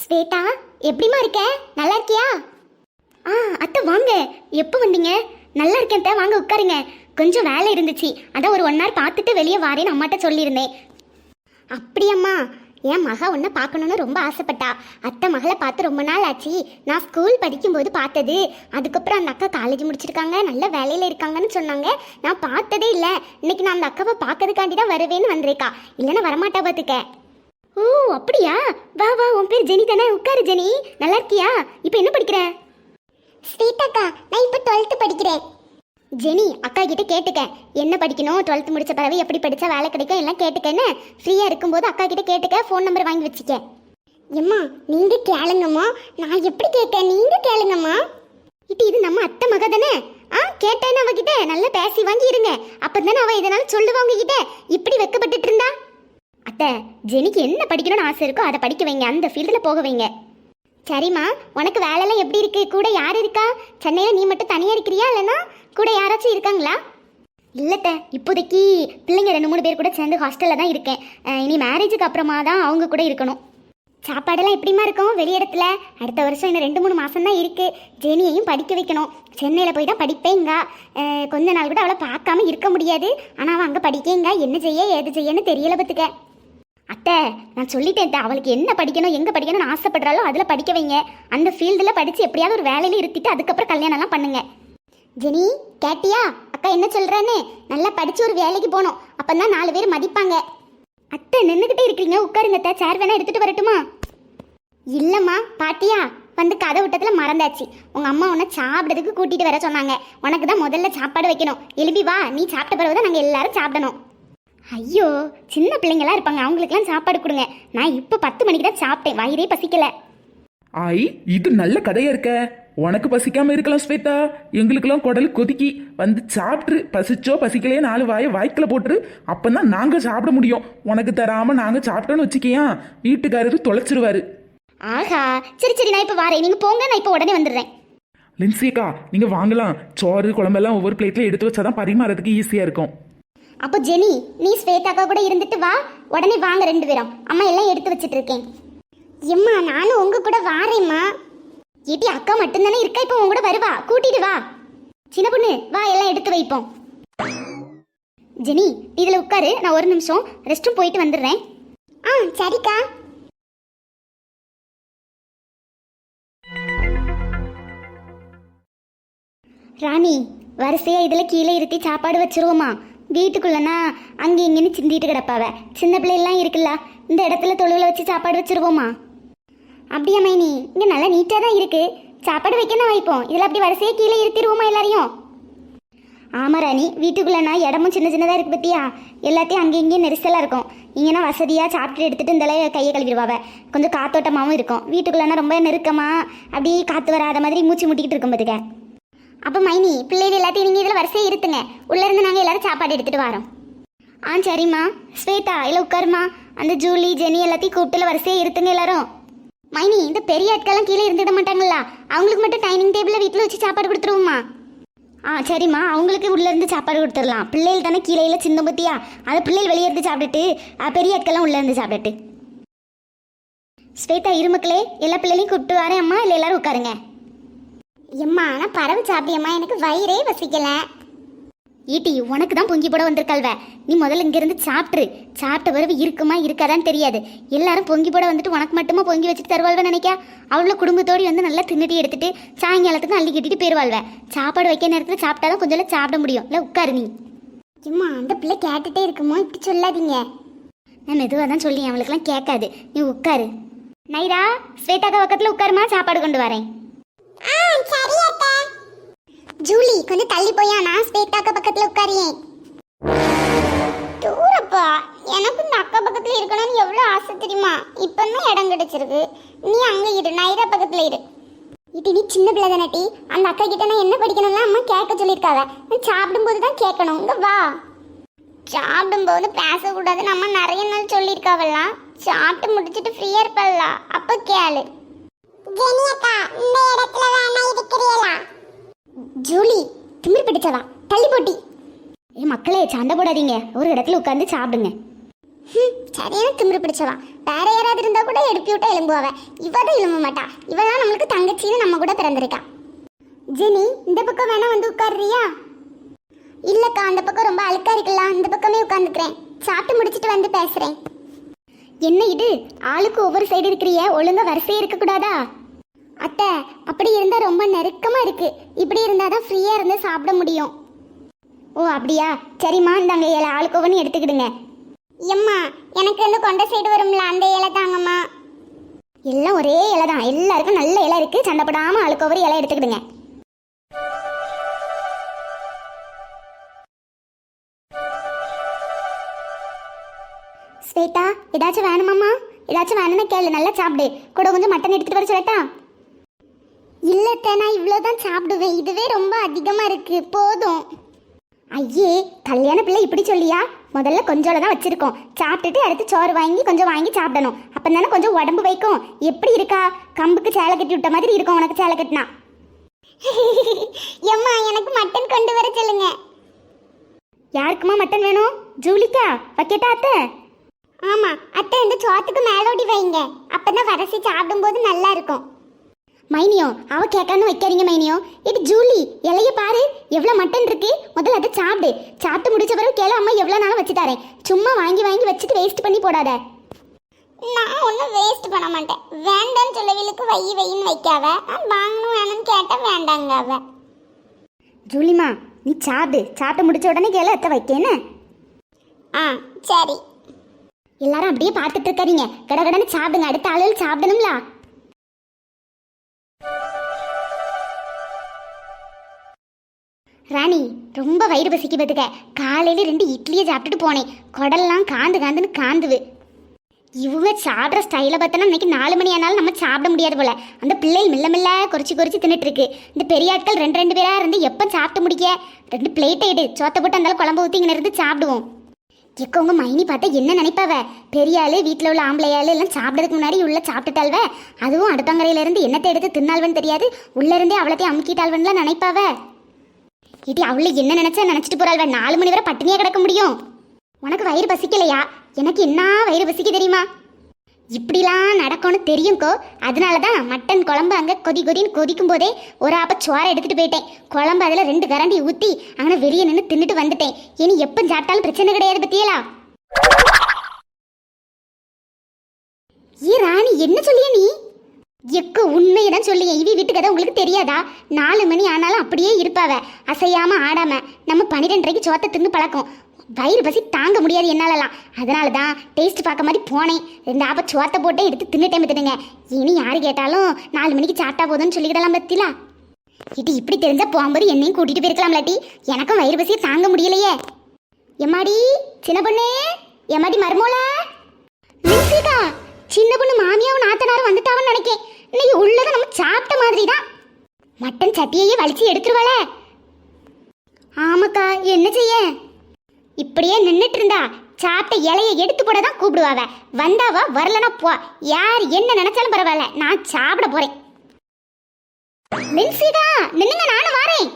ஸ்வேதா, எப்படிமா இருக்க? நல்லா இருக்கியா? அத்தை வாங்க. எப்போ வந்தீங்க? நல்லா இருக்கேன் அத்தை, வாங்க உட்காருங்க. கொஞ்சம் வேலை இருந்துச்சு, அதான் ஒரு 1 hour பார்த்துட்டு வெளியே வாரேன்னு அம்மாட்ட சொல்லியிருந்தேன். அப்படியம்மா, என் மக உன்னை பார்க்கணுன்னு ரொம்ப ஆசைப்பட்டா. அத்தை மகளை பார்த்து ரொம்ப நாள் ஆச்சு. நான் ஸ்கூல் படிக்கும்போது பார்த்தது. அதுக்கப்புறம் அந்த அக்கா காலேஜ் முடிச்சிருக்காங்க, நல்ல வேலையில் இருக்காங்கன்னு சொன்னாங்க. நான் பார்த்ததே இல்லை. இன்னைக்கு நான் அந்த அக்காவை பார்க்கறதுக்காண்டி தான் வருவேன்னு வந்திருக்கா, இல்லைன்னா வரமாட்டா பார்த்துக்க. ஓ அப்படியா? வா வா, உன் பேர் ஜெனி தானே? உட்காரு ஜெனி. நல்லா இருக்கியா? இப்போ என்ன படிக்கிற? ஸ்வீட்டாக்கா, நான் இப்போ 12th படிக்கிறேன். ஜெனி, அக்கா கிட்ட கேட்டுக்க என்ன படிக்கணும், 12th முடிச்ச பிறகு எப்படி படித்தா வேலை கிடைக்கும் எல்லாம் கேட்டுக்கன்னு. ஃப்ரீயாக இருக்கும்போது அக்கா கிட்ட கேட்டுக்க, ஃபோன் நம்பர் வாங்கி வச்சுக்க. எம்மா நீங்கள் கேளுங்கம்மா, நான் எப்படி கேட்க, நீங்கள் கேளுங்கம்மா. இப்போ இது நம்ம அத்தை மக தானே? கேட்டேன்னு அவகிட்ட நல்லா பேசி வாங்கி இருங்க. அப்போ தானே அவள் இதனால சொல்லுவா உங்ககிட்ட. இப்படி வெக்கப்பட்டுட்டு இருந்தா. அத்தை, ஜெனிக்கு என்ன படிக்கணும்னு ஆசை இருக்கோ அதை படிக்க வைங்க, அந்த ஃபீல்டில் போக வைங்க. சரிம்மா, உனக்கு வேலைலாம் எப்படி இருக்கு? கூட யார் இருக்கா? சென்னையில் நீ மட்டும் தனியாக இருக்கிறியா, இல்லைன்னா கூட யாராச்சும் இருக்காங்களா? இல்லைத்த, இப்போதைக்கு பிள்ளைங்க 2-3 பேர் கூட சேர்ந்து ஹாஸ்டலில் தான் இருக்கேன். இனி மேரேஜுக்கு அப்புறமா தான் அவங்க கூட இருக்கணும். சாப்பாடெல்லாம் எப்படிமா இருக்கும் வெளி இடத்துல? அடுத்த வருஷம் இன்னும் 2-3 மாதம் தான் இருக்குது. ஜெனியையும் படிக்க வைக்கணும். சென்னையில் போய் தான் படிப்பேங்க. கொஞ்ச நாள் கூட அவளை பார்க்காம இருக்க முடியாது. ஆனால் அவள் அங்கே படிக்கேங்க. என்ன செய்ய ஏது செய்யன்னு தெரியல பத்துக்க. அத்தை, நான் சொல்லிட்டேன், அவளுக்கு என்ன படிக்கணும் எங்கே படிக்கணும்னு ஆசைப்படுறாலோ அதில் படிக்க வைங்க. அந்த ஃபீல்டில் படித்து எப்படியாவது ஒரு வேலையில் இருத்திட்டு அதுக்கப்புறம் கல்யாணம்லாம் பண்ணுங்க. ஜெனி, கேட்டியா அக்கா என்ன சொல்கிறேன்னு? நல்லா படித்து ஒரு வேலைக்கு போகணும், அப்போ தான் 4 பேர் மதிப்பாங்க. அத்தை, நின்றுக்கிட்டே இருக்கிறீங்க, உட்காருங்க அத்தை. சேர் வேணா எடுத்துகிட்டு வரட்டுமா? இல்லைம்மா, பாட்டியா வந்து கதை விட்டத்தில் மறந்தாச்சு. உங்கள் அம்மா உன்னை சாப்பிட்றதுக்கு கூட்டிகிட்டு வர சொன்னாங்க. உனக்கு தான் முதல்ல சாப்பாடு வைக்கணும். எழுப்பி வா, நீ சாப்பிட்ட பிறகு தான் நாங்கள் எல்லாரும் சாப்பிடணும். ஐயோ, சின்ன பிள்ளைங்களாம் இருப்பாங்க, அவங்களுக்குலாம் சாப்பாடு கொடுங்க. நான் இப்போ 10 மணிக்கு தான் சாப்பிட்டேன், வயிறே பசிக்கல. ஆய், இது நல்ல கதையா இருக்க. உனக்கு பசிக்காம இருக்கலாம் ஸ்வேதா, எங்களுக்கெல்லாம் குடல் கொதிக்கி வந்து சாப்பிட்ரு. பசிச்சோ பசிக்கலையே 4 வாயை வாய்க்கில் போட்டுரு, அப்பதான் நாங்க சாப்பிட முடியும். உனக்கு தராம நாங்க சாப்பிட்டோன்னு வச்சுக்கியா வீட்டுக்காரரு தொலைச்சிருவாரு. ஆஹா, சரி சரி, நான் இப்போ வரேன், நீங்க போங்க, நான் இப்போ உடனே வந்துடுறேன். லின்சியக்கா, நீங்க வாங்கலாம். சோறு குழம்பெல்லாம் ஒவ்வொரு பிளேட்ல எடுத்து வச்சாதான் பரிமாறதுக்கு ஈஸியா இருக்கும். அப்போ ஜெனி, நீ ஸ்வேதாக்கா கூட இருந்துட்டு வா, உடனே வாங்க 2 பேரும். அம்மா எல்லாம் எடுத்து வச்சிட்டு இருக்கேன். எம்மா, நானும் உங்க கூட வாரேம்மா. ஏட்டி, அக்கா மட்டும்தானே இருக்கா, இப்போ உங்க கூட வருவா, கூட்டிட்டு வா. சின்ன பொண்ணு வா, எல்லாம் எடுத்து வைப்போம். ஜெனி, இதில் உட்காரு, நான் 1 நிமிஷம் ரெஸ்ட் ரூம் போயிட்டு வந்துடுறேன். சரிக்கா. ராணி, வரிசையா இதில் கீழே இருத்தி சாப்பாடு வச்சிருவோமா? வீட்டுக்குள்ளனா அங்கே இங்கேன்னு சிந்திட்டு கிடப்பாவ. சின்ன பிள்ளைலாம் இருக்குல்ல, இந்த இடத்துல தொழுவில் வச்சு சாப்பாடு வச்சிருவோமா? அப்படியா மைனி? இங்கே நல்லா நீட்டாக தான் இருக்கு, சாப்பாடு வைக்கணும் வைப்போம். இதில் அப்படி வரிசையாக கீழே இருத்திடுவோமா எல்லாரையும்? ஆமாம் ராணி, வீட்டுக்குள்ளனா இடமும் சின்ன சின்னதாக இருக்கு பத்தியா, எல்லாத்தையும் அங்கே இங்கேயும் நெரிசலாக இருக்கும். இங்கேனா வசதியாக சாப்பிட்டு எடுத்துகிட்டு இந்த கையை கழுவிடுவாவ, கொஞ்சம் காத்தோட்டமாகவும் இருக்கும். வீட்டுக்குள்ளனா ரொம்ப நெருக்கமாக அப்படி காற்று வராத மாதிரி மூச்சு முட்டிக்கிட்டு இருக்கும் பத்துக்க. அப்போ மைனி, பிள்ளைகள் எல்லாத்தையும் நீங்கள் இதில் வரிசையாக இருத்துங்க, உள்ளேருந்து நாங்கள் எல்லாரும் சாப்பாடு எடுத்துகிட்டு வரோம். சரிம்மா. ஸ்வேதா, இல்லை உட்காருமா. அந்த ஜூலி ஜெனி எல்லாத்தையும் கூப்பிட்டுல வரிசையாக இருத்துங்க எல்லாரும். மைனி, இந்த பெரிய ஆட்கள்லாம் கீழே இருந்துட மாட்டாங்களா? அவங்களுக்கு மட்டும் டைனிங் டேபிளில் வீட்டில் வச்சு சாப்பாடு கொடுத்துருவோம்மா? சரிம்மா, அவங்களுக்கு உள்ளேருந்து சாப்பாடு கொடுத்துடலாம். பிள்ளைகள் தானே கீழே சின்ன பத்தியா, அதை பிள்ளைகள் வெளியே இருந்து சாப்பிட்டுட்டு பெரிய ஆட்கள்லாம் உள்ளேருந்து சாப்பிட்டுட்டு. ஸ்வேதா, இருமக்களே, எல்லா பிள்ளைகளையும் கூப்பிட்டு வரேன் அம்மா, இல்லை எல்லாரும் உட்காருங்க. எம்மா, ஆனால் பறவை சாப்பிடியம்மா, எனக்கு வயிறே வசிக்கல. ஈட்டி, உனக்கு தான் பொங்கி போட வந்திருக்கல்வ, நீ முதல்ல இங்கேருந்து சாப்பிட்ரு. சாப்பிட்ட பிறகு இருக்குமா இருக்காதான்னு தெரியாது. எல்லாரும் பொங்கி போட வந்துட்டு உனக்கு மட்டுமா பொங்கி வச்சுட்டு தருவாள்வ நினைக்கா? அவ்வளோ குடும்பத்தோடு வந்து நல்லா தின்னுட்டி எடுத்துட்டு சாயங்காலத்துக்கு அள்ளி கட்டிட்டு போயிடுவாள்வ. சாப்பாடு வைக்க நேரத்தில் சாப்பிட்டாதான் கொஞ்சம் சாப்பிட முடியும். இல்லை உட்காரு நீ. எம்மா, அந்த பிள்ளை கேட்டுட்டே இருக்குமோ, இப்படி சொல்லாதீங்க. நான் மெதுவாக தான் சொல்லி, அவளுக்குலாம் கேட்காது. நீ உட்காரு. நைரா, ஸ்வேதாக்கா பக்கத்தில் உட்காருமா, சாப்பாடு கொண்டு வரேன். ஜூலி, கொஞ்சம் தள்ளி போயா, நான் ஸ்வேதாக்கா பக்கத்துல உட்காரியேன். தூரப்பா, எனக்கு இந்த அக்கா பக்கத்துல இருக்கணும்னு எவ்வளவு ஆசை தெரியுமா? இப்பதான் இடம் கிடைச்சிருக்கு. நீ அங்க இரு, நைரா பக்கத்துல இரு. இது நீ சின்ன பிள்ளை தானே, அந்த அக்கா கிட்ட நான் என்ன படிக்கணும்னா அம்மா கேட்க சொல்லியிருக்காங்க. சாப்பிடும்போது தான் கேட்கணும். இங்க வா. சாப்பிடும்போது பேசக்கூடாதுன்னு அம்மா நிறைய நாள் சொல்லியிருக்காவல்லாம். சாப்பிட்டு முடிச்சுட்டு ஃப்ரீயா இருப்பல்ல, அப்ப கேளு. ஜூலி, திமிர் பிடிச்சவா, தள்ளி போட்டி. மக்களே, சண்டை போடாதீங்க, ஒரு இடத்துல உட்காந்து சாப்பிடுங்க. சரியான திமிரு பிடிச்சவா. வேற யாராவது இருந்தா கூட எடுப்பி விட்டா எலும்புவாவ. இவதான் எலும்ப மாட்டா. இவதான் நம்மளுக்கு தங்கச்சின்னு நம்ம கூட பிறந்திருக்கா. ஜெனி, இந்த பக்கம் வேணா வந்து உட்காருறியா? இல்லக்கா, அந்த பக்கம் ரொம்ப அழுக்கா இருக்குல்ல, இந்த பக்கமே உட்காந்துக்கிறேன். சாப்பிட்டு முடிச்சிட்டு வந்து பேசுறேன். என்ன இது, ஆளுக்கு ஒவ்வொரு சைடு இருக்கிறிய, ஒழுங்கா வரிசையே இருக்க கூடாதா? அத்தை, அப்படி இருந்தா ரொம்ப நெருக்கமா இருக்கு. இப்படி இருந்தாதான் ஃப்ரீயா இருந்து சாப்பிட முடியும். ஓ அப்படியா, சரிம்மா, இந்தாங்க இலை, ஆளுக்கு ஒவ்வொன்று எடுத்துக்கிடுங்க. எம்மா, எனக்கு வந்து கொண்ட சைடு வரும்ல, அந்த இலை தாங்கம்மா. எல்லாம் ஒரே இலை தான், எல்லாருக்கும் நல்ல இலை இருக்கு. சண்டைப்படாம ஆளுக்கு ஒவ்வொரு இலை எடுத்துக்கிடுங்க. ஸ்வேதா, ஏதாச்சும் வேணுமாம்மா? ஏதாச்சும் வேணும்னா கேளு, நல்லா சாப்பிடு. கூட கொஞ்சம் மட்டன் எடுத்துட்டு வர சொல்லட்டா? இல்லத்த, நான் இவ்வளோதான் சாப்பிடுவேன். இதுவே ரொம்ப அதிகமா இருக்கு, போதும். ஐயே, கல்யாண பிள்ளை இப்படி சொல்லியா? முதல்ல கொஞ்சோட தான் வச்சிருக்கோம். சாப்பிட்டுட்டு அடுத்து சோறு வாங்கி கொஞ்சம் வாங்கி சாப்பிடணும். அப்போ தானே கொஞ்சம் உடம்பு வைக்கும். எப்படி இருக்கா? கம்புக்கு சேலை கட்டி விட்ட மாதிரி இருக்கும் உனக்கு சேலை கட்டினா. எம்மா, எனக்கு மட்டன் கொண்டு வர சொல்லுங்க. யாருக்குமா மட்டன் வேணும்? ஜூலிக்கா, வைக்கட்டா அத்தை? ஆமா அத்தை, இந்த சோத்துக்கு மேலோடி வைங்க. அப்பதான் வரசி சாப்பிடும்போது நல்லா இருக்கும். மைனியோ, அவ கேட்கான்னு வைக்காதீங்க மைனியோ. இது ஜூலி, இலைய பாரு, எவ்வளவு மட்டன் இருக்கு. முதல்ல அதை சாப்பிடு. சாப்பிட்டு முடிச்ச பிறகு கேளு, அம்மா எவ்வளவு நாளும் வச்சு தரேன். சும்மா வாங்கி வாங்கி வச்சுட்டு வேஸ்ட் பண்ணி போடாத. நான் ஒன்றும் வேஸ்ட் பண்ண மாட்டேன். வேண்டான்னு சொல்லவிலுக்கு வையின்னு வைக்காவ. வாங்கணும் வேணும்னு கேட்டா வேண்டாங்க அவ. ஜூலிமா, நீ சாப்பிடு. சாப்பிட்டு முடிச்ச உடனே கேளு, அத்தை வைக்கேன்னு. ஆ சரி. எல்லாரும் அப்படியே பார்த்துட்டு இருக்காதீங்க, கடகடன்னு சாப்பிடுங்க. அடுத்த ஆளுகள் சாப்பிடணும்ல. ராணி, ரொம்ப வயிறு பசிக்கு பார்த்துக்க. காலையில 2 இட்லியை சாப்பிட்டுட்டு போனேன். குடல்லாம் காந்துன்னு காந்துவு. இவங்க சாப்பிட்ற ஸ்டைலை பார்த்தோன்னா இன்னைக்கு 4 மணி ஆனாலும் நம்ம சாப்பிட முடியாது போல. அந்த பிள்ளைகள் மெல்ல மெல்ல குறைச்சி தின்னுட்டு இருக்கு. இந்த பெரிய ஆட்கள் 2 பேரா இருந்து எப்போ சாப்பிட்டு முடிக்க? 2 பிளேட்டை எடு, சோத்தை போட்டு அந்த குழம்பு ஊற்றி இங்கே இருந்து சாப்பிடுவோம். எக்க உங்க மைனி பார்த்தா என்ன நினைப்பாவ? பெரிய ஆளு, வீட்டில் உள்ள ஆம்பளை ஆளு எல்லாம் சாப்பிட்றதுக்கு முன்னாடி உள்ள சாப்பிட்டுட்டாள்வ. அதுவும் அடுப்பங்கரையிலேருந்து என்னத்தை எடுத்து தின்னாள்வன்னு தெரியாது, உள்ள இருந்தே அவ்வளோத்தையும் அமுக்கிட்டாள்வன்லாம் நினைப்பாவ. இடி, அவளை என்ன நினைச்சிட்டு போறாள்வ? 4 மணி வரை பட்டினியா கிடக்க முடியும்? உனக்கு வயிறு பசிக்கலையா? எனக்கு என்ன வயிறு பசிக்க தெரியுமா? இப்படிலாம் நடக்கும்னு தெரியும்க்கோ. அதனால தான் மட்டன் குழம்பு அங்கே கொதின்னு கொதிக்கும் போதே ஒரு ஆப்ப சோறை எடுத்துட்டு போயிட்டேன். குழம்பு அதில் 2 கரண்டி ஊற்றி அங்கே வெளியே நின்று தின்னுட்டு வந்துட்டேன். இனி எப்போ சாப்பிட்டாலும் பிரச்சனை கிடையாது பத்தியலா. ஏ ராணி, என்ன சொல்லிய நீ? எக்க உண்மையதான் சொல்லிய. இவி வீட்டுக்கு அதை உங்களுக்கு தெரியாதா? 4 மணி ஆனாலும் அப்படியே இருப்பாவ, அசையாம ஆடாம. நம்ம 12:30க்கு சோத்தை தின்னு பழக்கம். வயிறு பசி தாங்க முடியாது என்னாலலாம். அதனால தான் டேஸ்ட் பார்க்க மாதிரி போனேன். 2 ஆப்ப சோத்தை போட்டே எடுத்து தின்னுட்டே பார்த்துடுங்க. இனி யாரு கேட்டாலும் 4 மணிக்கு சாப்பிட்டா போதும்னு சொல்லிக்கிடலாம் பத்திலா. இது இப்படி தெரிஞ்சா போகும்போது என்னையும் கூட்டிட்டு போயிருக்கலாம்லாட்டி. எனக்கும் வயிறு பசியை தாங்க முடியலையே. எம்மாடி சின்ன பொண்ணு, எம்மாடி மருமோல மின்சிகா, சின்ன பொண்ணு மாமியாவும் நாத்தனாரும் வந்துட்டாவன்னு நினைக்கேன். இன்னைக்கு உள்ளதை நம்ம சாப்பிட்ட மாதிரி தான். மட்டன் சட்டியையே வலிச்சு எடுத்துருவாள. ஆமாக்கா, என்ன செய்ய? இப்படியே நின்றுட்டு இருந்தா சாப்பிட்ட இலையை எடுத்து போட தான் கூப்பிடுவாவ. வந்தாவா, வரலனா போ. யார் என்ன நினைச்சாலும் பரவாயில்ல, நான் சாப்பிட போறேன். மின்சிகா, நின்னுங்க, நானும் வாரேன்.